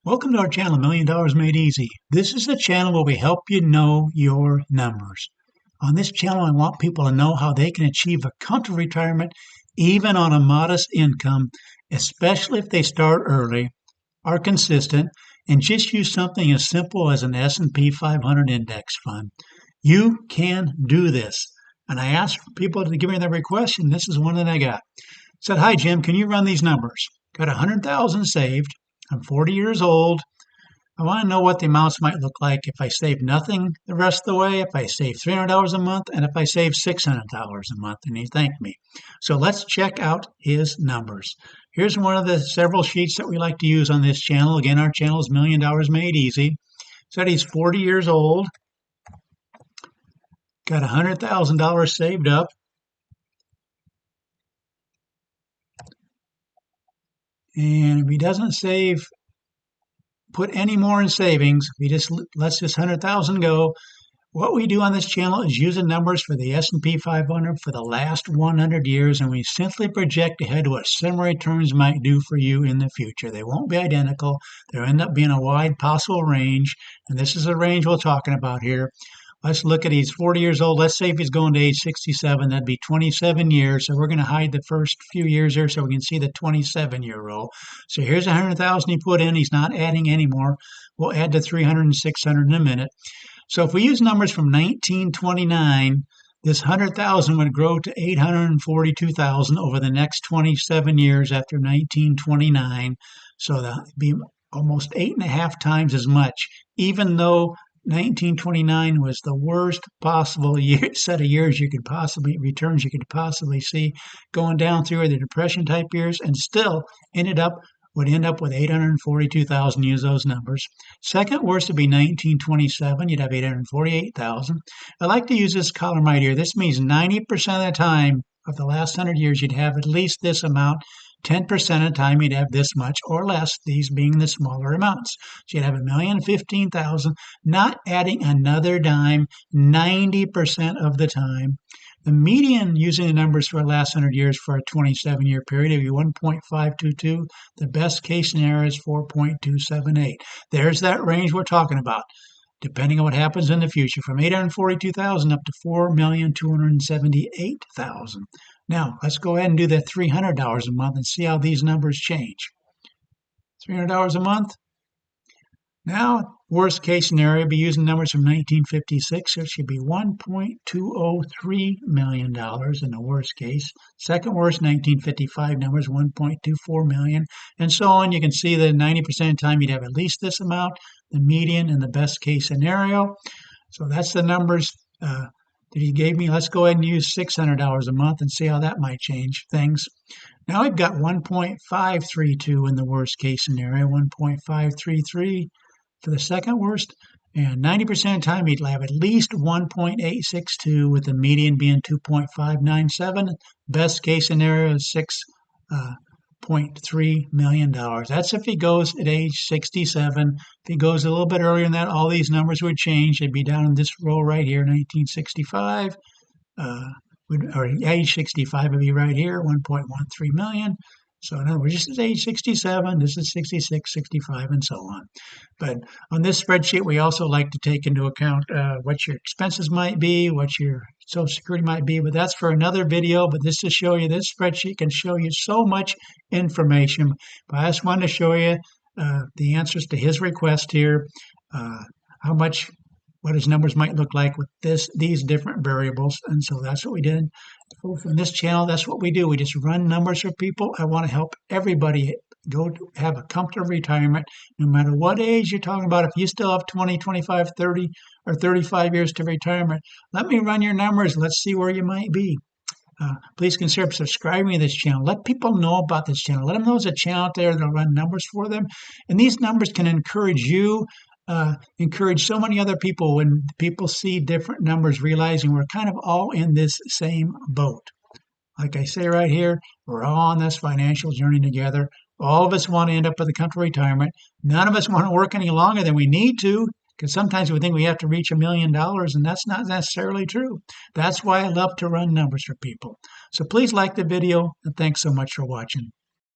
Welcome to our channel, $1 Million Made Easy. This is the channel where we help you know your numbers. On this channel, I want people to know how they can achieve a comfortable retirement even on a modest income, especially if they start early, are consistent, and just use something as simple as an S&P 500 index fund. You can do this. And I asked people to give me their request, and this is one that I got. Said, "Hi, Jim, can you run these numbers? Got 100,000 saved. I'm 40 years old. I want to know what the amounts might look like if I save nothing the rest of the way, if I save $300 a month, and if I save $600 a month." And he thanked me. So let's check out his numbers. Here's one of the several sheets that we like to use on this channel. Again, our channel is $1 Million Made Easy. Said he's 40 years old, got $100,000 saved up. And if he doesn't put any more in savings, if he just lets this 100,000 go, what we do on this channel is use the numbers for the S&P 500 for the last 100 years, and we simply project ahead what similar returns might do for you in the future. They won't be identical. They'll end up being a wide possible range, and this is the range we're talking about here. Let's look at he's 40 years old. Let's say if he's going to age 67, that'd be 27 years. So we're going to hide the first few years here so we can see the 27-year row. So here's 100,000 he put in. He's not adding anymore. We'll add to 300 and 600 in a minute. So if we use numbers from 1929, this 100,000 would grow to 842,000 over the next 27 years after 1929. So that would be almost 8.5 times as much, even though 1929 was the worst possible set of years returns you could possibly see, going down through the Depression type years, and still would end up with 842,000. Use those numbers. Second worst would be 1927. You'd have 848,000. I like to use this column right here. This means 90% of the time of the last 100 years, you'd have at least this amount. 10% of the time, you'd have this much or less, these being the smaller amounts. So you'd have 1,015,000, not adding another dime 90% of the time. The median, using the numbers for the last 100 years for a 27-year period, would be 1.522. The best case scenario is 4.278. There's that range we're talking about, depending on what happens in the future, from 842,000 up to 4,278,000. Now, let's go ahead and do that $300 a month and see how these numbers change. $300 a month. Now, worst case scenario, be using numbers from 1956. So it should be $1.203 million in the worst case. Second worst, 1955 numbers, $1.24 million, and so on. You can see that 90% of the time you'd have at least this amount, the median in the best case scenario. So that's the numbers that he gave me. Let's go ahead and use $600 a month and see how that might change things. Now we've got 1.532 in the worst case scenario, 1.533 for the second worst, and 90% of the time you'd have at least 1.862, with the median being 2.597. Best case scenario is $6.3 million. That's if he goes at age 67. If he goes a little bit earlier than that, all these numbers would change. They'd be down in this row right here, 1965. Or age 65 would be right here, 1.13 million. So in other words, this is age 67, this is 66, 65, and so on. But on this spreadsheet, we also like to take into account what your expenses might be, what your Social Security might be, but that's for another video. But this to show you, this spreadsheet can show you so much information. But I just wanted to show you the answers to his request here, what his numbers might look like with these different variables. And so that's what we did. On this channel, that's what we do. We just run numbers for people. I want to help everybody have a comfortable retirement, no matter what age you're talking about. If you still have 20, 25, 30, or 35 years to retirement, let me run your numbers. Let's see where you might be. Please consider subscribing to this channel. Let people know about this channel. Let them know there's a channel out there that'll run numbers for them. And these numbers can encourage you, encourage so many other people. When people see different numbers, realizing we're kind of all in this same boat. Like I say right here, we're all on this financial journey together. All of us want to end up with a comfortable retirement. None of us want to work any longer than we need to, because sometimes we think we have to reach $1 million, and that's not necessarily true. That's why I love to run numbers for people. So please like the video, and thanks so much for watching.